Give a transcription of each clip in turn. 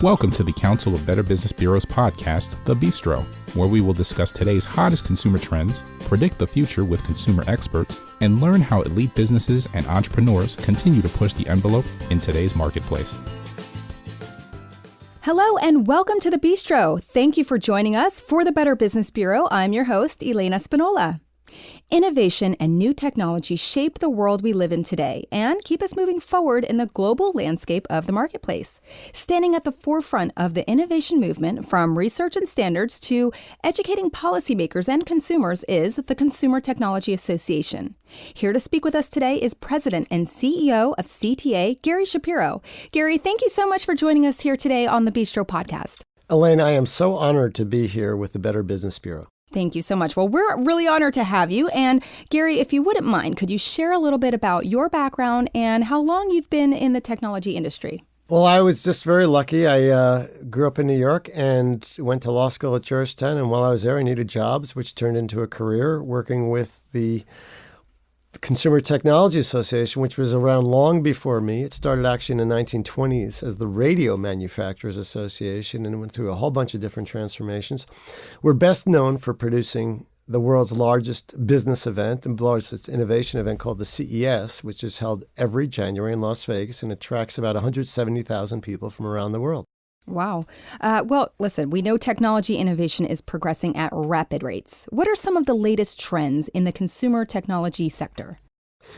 Welcome to the Council of Better Business Bureau's podcast, The Bistro, where we will discuss today's hottest consumer trends, predict the future with consumer experts, and learn how elite businesses and entrepreneurs continue to push the envelope in today's marketplace. Hello and welcome to The Bistro. Thank you for joining us for the Better Business Bureau. I'm your host, Elena Spinola. Innovation and new technology shape the world we live in today and keep us moving forward in the global landscape of the marketplace. Standing at the forefront of the innovation movement, from research and standards to educating policymakers and consumers, is the Consumer Technology Association. Here to speak with us today is President and CEO of CTA, Gary Shapiro. Gary, thank you so much for joining us here today on the Bistro podcast. Elaine, I am so honored to be here with the Better Business Bureau. Thank you so much. Well, we're really honored to have you. And Gary, if you wouldn't mind, could you share a little bit about your background and how long you've been in the technology industry? Well, I was just very lucky. I grew up in New York and went to law school at Georgetown. And while I was there, I needed jobs, which turned into a career working with the Consumer Technology Association, which was around long before me. It started actually in the 1920s as the Radio Manufacturers Association and went through a whole bunch of different transformations. We're best known for producing the world's largest business event, the largest innovation event called the CES, which is held every January in Las Vegas and attracts about 170,000 people from around the world. Wow. Well, listen, we know technology innovation is progressing at rapid rates. What are some of the latest trends in the consumer technology sector?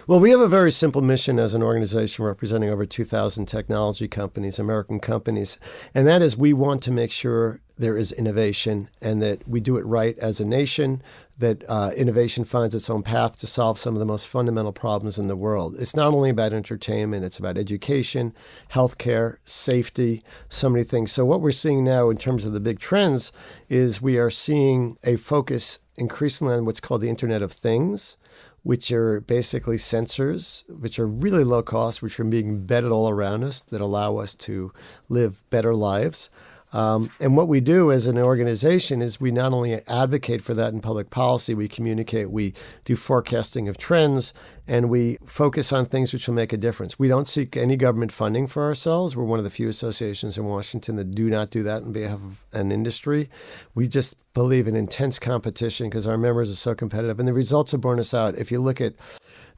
Well, we have a very simple mission as an organization representing over 2,000 technology companies, American companies, and that is we want to make sure there is innovation and that we do it right as a nation, that innovation finds its own path to solve some of the most fundamental problems in the world. It's not only about entertainment, it's about education, healthcare, safety, so many things. So what we're seeing now in terms of the big trends is we are seeing a focus increasingly on what's called the Internet of Things, which are basically sensors, which are really low cost, which are being embedded all around us that allow us to live better lives. And what we do as an organization is we not only advocate for that in public policy, we communicate, we do forecasting of trends, and we focus on things which will make a difference. We don't seek any government funding for ourselves. We're one of the few associations in Washington that do not do that on behalf of an industry. We just believe in intense competition because our members are so competitive, and the results have borne us out. If you look at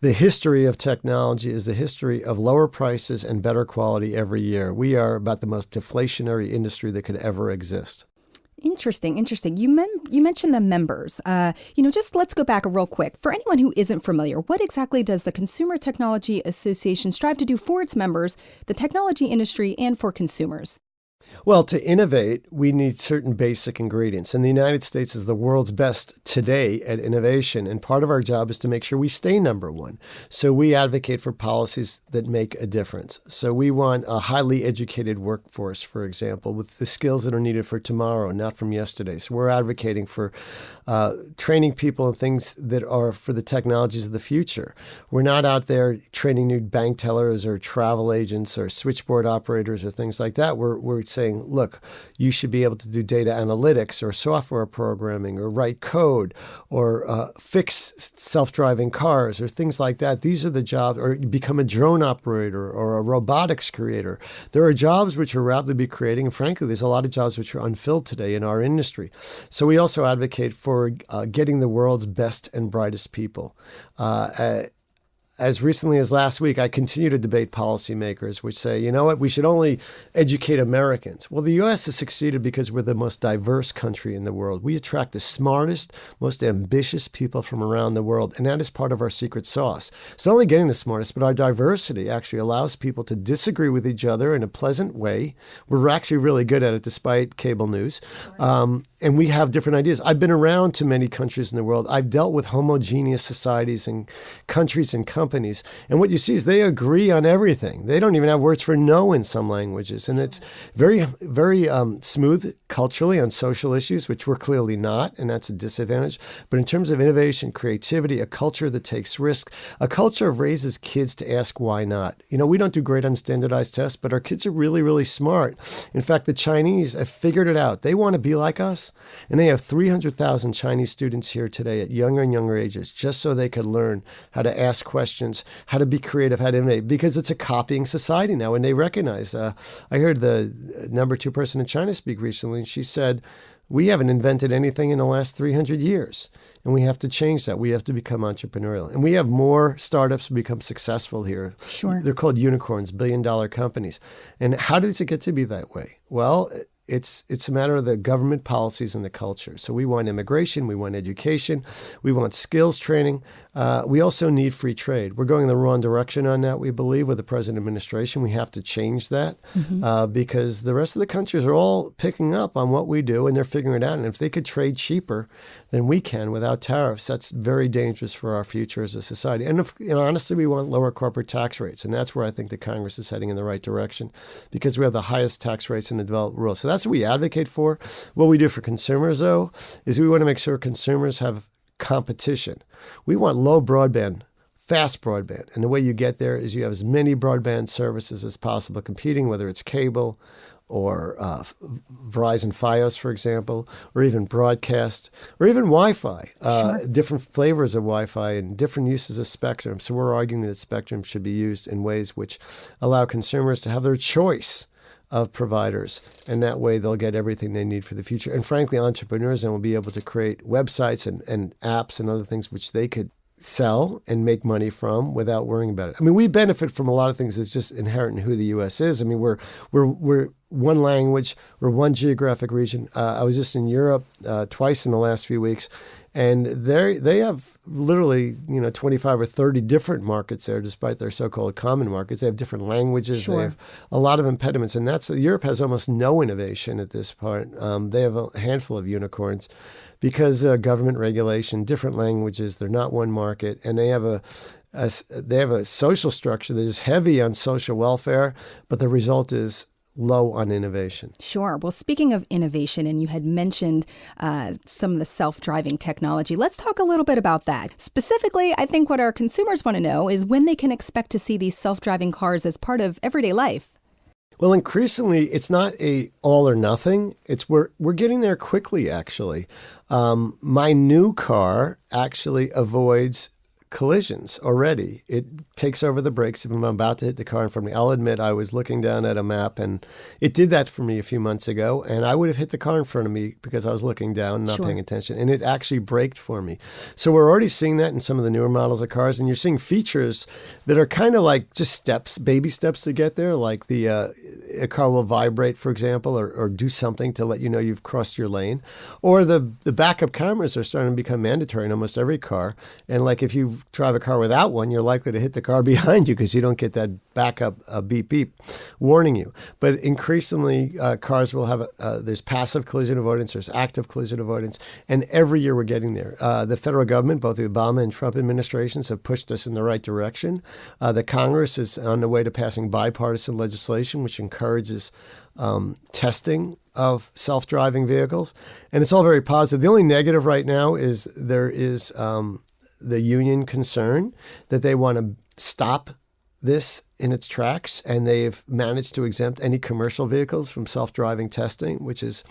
the history of technology is the history of lower prices and better quality every year. We are about the most deflationary industry that could ever exist. Interesting. You mentioned the members. Just let's go back real quick. For anyone who isn't familiar, what exactly does the Consumer Technology Association strive to do for its members, the technology industry, and for consumers? Well, to innovate, we need certain basic ingredients. And the United States is the world's best today at innovation. And part of our job is to make sure we stay number one. So we advocate for policies that make a difference. So we want a highly educated workforce, for example, with the skills that are needed for tomorrow, not from yesterday. So we're advocating for training people in things that are for the technologies of the future. We're not out there training new bank tellers or travel agents or switchboard operators or things like that. We're saying, look, you should be able to do data analytics or software programming or write code or fix self-driving cars or things like that. These are the jobs, or become a drone operator or a robotics creator. There are jobs which are rapidly be creating, and frankly, there's a lot of jobs which are unfilled today in our industry. So we also advocate for getting the world's best and brightest people. As recently as last week, I continue to debate policymakers which say, you know what, we should only educate Americans. Well, the U.S. has succeeded because we're the most diverse country in the world. We attract the smartest, most ambitious people from around the world, and that is part of our secret sauce. It's not only getting the smartest, but our diversity actually allows people to disagree with each other in a pleasant way. We're actually really good at it despite cable news. And we have different ideas. I've been around to many countries in the world. I've dealt with homogeneous societies and countries and companies. And what you see is they agree on everything. They don't even have words for no in some languages. And it's very, very smooth culturally on social issues, which we're clearly not, and that's a disadvantage. But in terms of innovation, creativity, a culture that takes risk, a culture of raises kids to ask why not. We don't do great on standardized tests, but our kids are really, really smart. In fact, the Chinese have figured it out. They want to be like us, and they have 300,000 Chinese students here today at younger and younger ages, just so they could learn how to ask questions, how to be creative, how to innovate, because it's a copying society now, and they recognize. I heard the number 2 person in China speak recently, and she said, we haven't invented anything in the last 300 years, and we have to change that. We have to become entrepreneurial. And we have more startups become successful here. Sure. They're called unicorns, billion-dollar companies. And how does it get to be that way? Well, it's a matter of the government policies and the culture. So we want immigration, we want education, we want skills training. We also need free trade. We're going in the wrong direction on that, we believe, with the present administration. We have to change that because the rest of the countries are all picking up on what we do, and they're figuring it out. And if they could trade cheaper than we can without tariffs, that's very dangerous for our future as a society. And honestly, we want lower corporate tax rates. And that's where I think the Congress is heading in the right direction, because we have the highest tax rates in the developed world. So that's what we advocate for. What we do for consumers, though, is we want to make sure consumers have competition. We want low broadband, fast broadband. And the way you get there is you have as many broadband services as possible competing, whether it's cable or Verizon Fios, for example, or even broadcast, or even Wi-Fi, different flavors of Wi-Fi and different uses of spectrum. So we're arguing that spectrum should be used in ways which allow consumers to have their choice of providers, and that way they'll get everything they need for the future. And frankly, entrepreneurs then will be able to create websites and apps and other things which they could sell and make money from without worrying about it. I mean, we benefit from a lot of things that's just inherent in who the U.S. is. I mean, we're one language, we're one geographic region. I was just in Europe twice in the last few weeks, and they have literally 25 or 30 different markets there, despite their so-called common markets. They have different languages. Sure. They have a lot of impediments, and Europe has almost no innovation at this point. They have a handful of unicorns because government regulation, different languages. They're not one market, and they have a social structure that is heavy on social welfare, but the result is low on innovation. Sure. Well, speaking of innovation, and you had mentioned some of the self-driving technology, let's talk a little bit about that. Specifically, I think what our consumers want to know is when they can expect to see these self-driving cars as part of everyday life. Well, increasingly, it's not a all or nothing. It's we're getting there quickly, actually. My new car actually avoids collisions already. It takes over the brakes if I'm about to hit the car in front of me. I'll admit I was looking down at a map, and it did that for me a few months ago, and I would have hit the car in front of me because I was looking down, not paying attention, and it actually braked for me. So we're already seeing that in some of the newer models of cars, and you're seeing features that are kind of like just steps, baby steps to get there, like a car will vibrate, for example, or do something to let you know you've crossed your lane. Or the backup cameras are starting to become mandatory in almost every car, and like if you drive a car without one, you're likely to hit the car behind you because you don't get that backup beep beep warning you. But increasingly, cars will have there's passive collision avoidance, there's active collision avoidance, and every year we're getting there. The federal government, both the Obama and Trump administrations, have pushed us in the right direction. The Congress is on the way to passing bipartisan legislation, which encourages testing of self-driving vehicles, and it's all very positive. The only negative right now is there is the union concern that they want to stop this in its tracks, and they've managed to exempt any commercial vehicles from self-driving testing, which is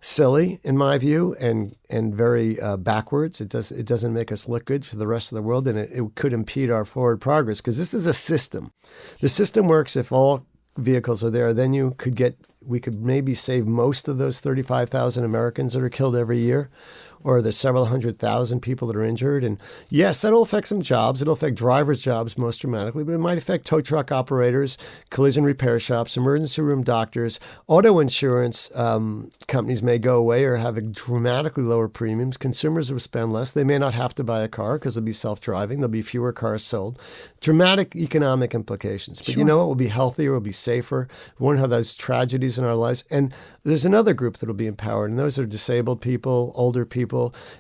silly in my view and very backwards. It doesn't make us look good for the rest of the world, and it could impede our forward progress because this is a system. The system works if all vehicles are there. Then we could maybe save most of those 35,000 Americans that are killed every year, or the several 100,000 people that are injured. And yes, that'll affect some jobs. It'll affect drivers' jobs most dramatically, but it might affect tow truck operators, collision repair shops, emergency room doctors. Auto insurance companies may go away or have dramatically lower premiums. Consumers will spend less. They may not have to buy a car because it'll be self-driving. There'll be fewer cars sold. Dramatic economic implications. But you know what? We'll be healthier. We'll be safer. We won't have those tragedies in our lives. And there's another group that will be empowered, and those are disabled people, older people,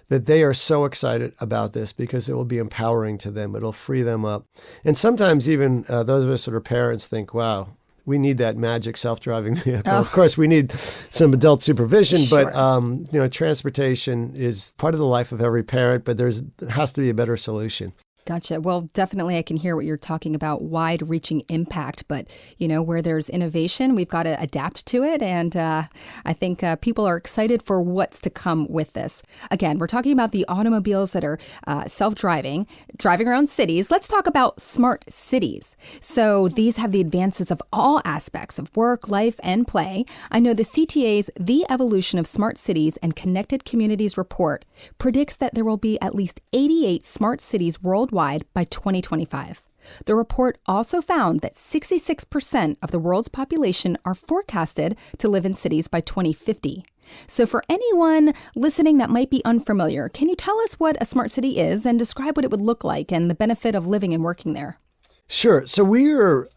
that they are so excited about this because it will be empowering to them. It'll free them up. And sometimes even those of us that are parents think, wow, we need that magic self-driving vehicle. Of course, we need some adult supervision, Sure. but transportation is part of the life of every parent, but there has to be a better solution. Gotcha. Well, definitely I can hear what you're talking about, wide-reaching impact. But, where there's innovation, we've got to adapt to it. And I think people are excited for what's to come with this. Again, we're talking about the automobiles that are self-driving, driving around cities. Let's talk about smart cities. So these have the advances of all aspects of work, life, and play. I know the CTA's The Evolution of Smart Cities and Connected Communities report predicts that there will be at least 88 smart cities worldwide by 2025. The report also found that 66% of the world's population are forecasted to live in cities by 2050. So for anyone listening that might be unfamiliar, can you tell us what a smart city is and describe what it would look like and the benefit of living and working there? Sure. So we are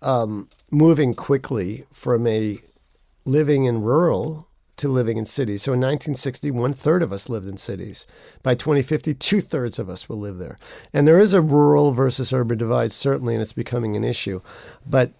moving quickly from a living in rural to living in cities. So in 1960, 1/3 of us lived in cities. By 2050, 2/3 of us will live there. And there is a rural versus urban divide, certainly, and it's becoming an issue. But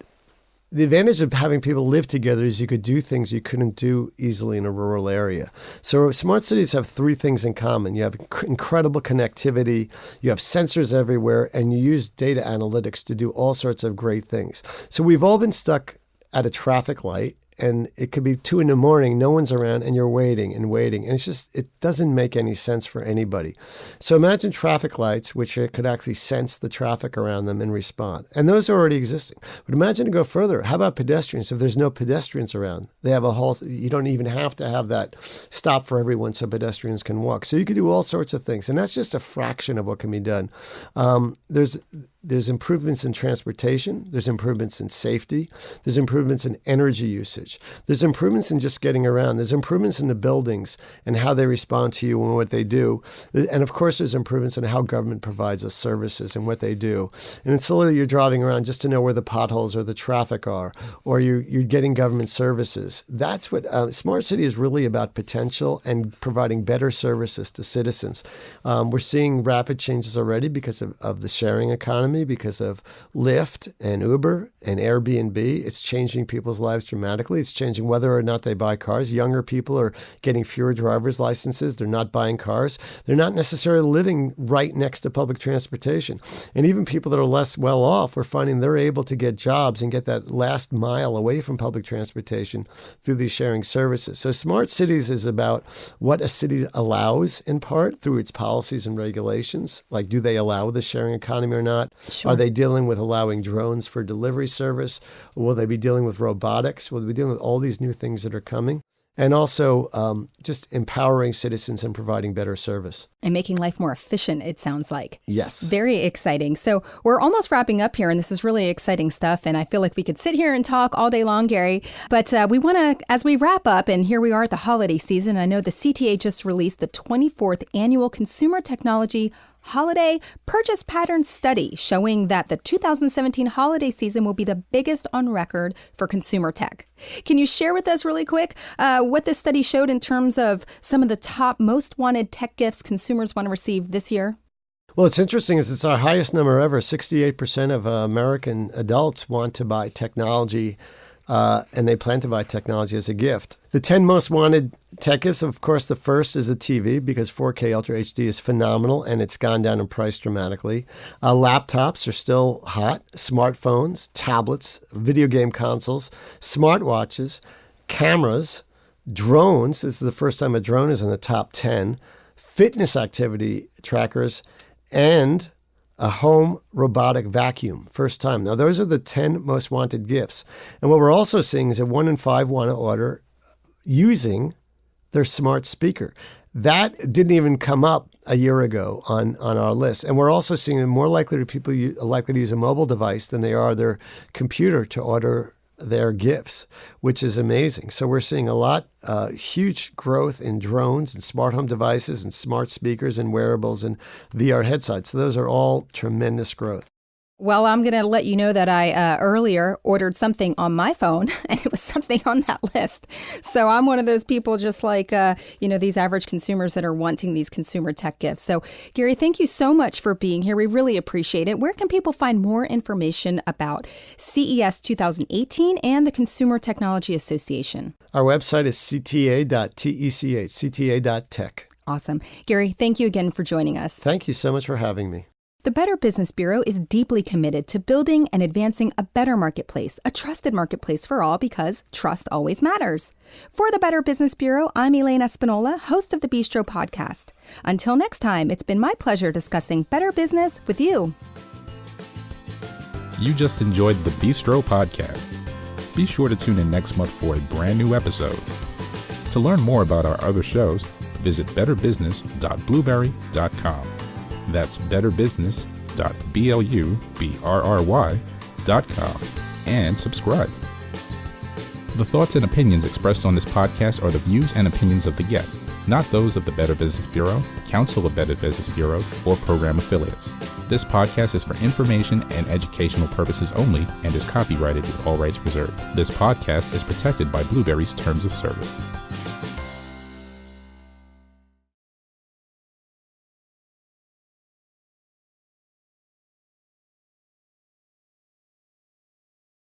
the advantage of having people live together is you could do things you couldn't do easily in a rural area. So smart cities have three things in common. You have incredible connectivity, you have sensors everywhere, and you use data analytics to do all sorts of great things. So we've all been stuck at a traffic light, and it could be 2 a.m, no one's around, and you're waiting and waiting. And it doesn't make any sense for anybody. So imagine traffic lights, which could actually sense the traffic around them and respond. And those are already existing. But imagine to go further. How about pedestrians? If there's no pedestrians around, they have you don't even have to have that stop for everyone so pedestrians can walk. So you could do all sorts of things. And that's just a fraction of what can be done. There's improvements in transportation. There's improvements in safety. There's improvements in energy usage. There's improvements in just getting around. There's improvements in the buildings and how they respond to you and what they do. And of course, there's improvements in how government provides us services and what they do. And it's literally you're driving around just to know where the potholes or the traffic are, or you're getting government services. That's what Smart City is really about, potential and providing better services to citizens. We're seeing rapid changes already because of the sharing economy, because of Lyft and Uber and Airbnb. It's changing people's lives dramatically. It's changing whether or not they buy cars. Younger people are getting fewer driver's licenses. They're not buying cars. They're not necessarily living right next to public transportation. And even people that are less well off are finding they're able to get jobs and get that last mile away from public transportation through these sharing services. So smart cities is about what a city allows in part through its policies and regulations. Like, do they allow the sharing economy or not? Sure. Are they dealing with allowing drones for delivery service? Will they be dealing with robotics? Will they be dealing with all these new things that are coming? And also just empowering citizens and providing better service. And making life more efficient, it sounds like. Yes. Very exciting. So we're almost wrapping up here, and this is really exciting stuff. And I feel like we could sit here and talk all day long, Gary. But we want to, as we wrap up, and here we are at the holiday season, I know the CTA just released the 24th Annual Consumer Technology Holiday Purchase Pattern Study, showing that the 2017 holiday season will be the biggest on record for consumer tech. Can you share with us really quick what this study showed in terms of some of the top most wanted tech gifts consumers want to receive this year? Well, it's interesting is it's our highest number ever. 68% of American adults want to buy technology, and they plan to buy technology as a gift. The 10 most wanted tech gifts, of course, the first is a TV because 4K Ultra HD is phenomenal and it's gone down in price dramatically. Laptops are still hot. Smartphones, tablets, video game consoles, smartwatches, cameras, drones. This is the first time a drone is in the top 10. Fitness activity trackers, and a home robotic vacuum. First time. Now, those are the 10 most wanted gifts. And what we're also seeing is that 1 in 5 want to order using their smart speaker. That didn't even come up a year ago on our list. And we're also seeing that more likely people are likely to use a mobile device than they are their computer to order their gifts, which is amazing. So we're seeing a lot, huge growth in drones and smart home devices and smart speakers and wearables and VR headsets. So those are all tremendous growth. Well, I'm going to let you know that I earlier ordered something on my phone, and it was something on that list. So I'm one of those people just like, these average consumers that are wanting these consumer tech gifts. So, Gary, thank you so much for being here. We really appreciate it. Where can people find more information about CES 2018 and the Consumer Technology Association? Our website is cta.tech, cta.tech. Awesome. Gary, thank you again for joining us. Thank you so much for having me. The Better Business Bureau is deeply committed to building and advancing a better marketplace, a trusted marketplace for all, because trust always matters. For the Better Business Bureau, I'm Elaine Espinola, host of the Bistro podcast. Until next time, it's been my pleasure discussing better business with you. You just enjoyed the Bistro podcast. Be sure to tune in next month for a brand new episode. To learn more about our other shows, visit betterbusiness.blueberry.com. That's betterbusiness.blueberry.com and subscribe. The thoughts and opinions expressed on this podcast are the views and opinions of the guests, not those of the Better Business Bureau, Council of Better Business Bureau, or program affiliates. This podcast is for information and educational purposes only and is copyrighted with all rights reserved. This podcast is protected by Blueberry's Terms of Service.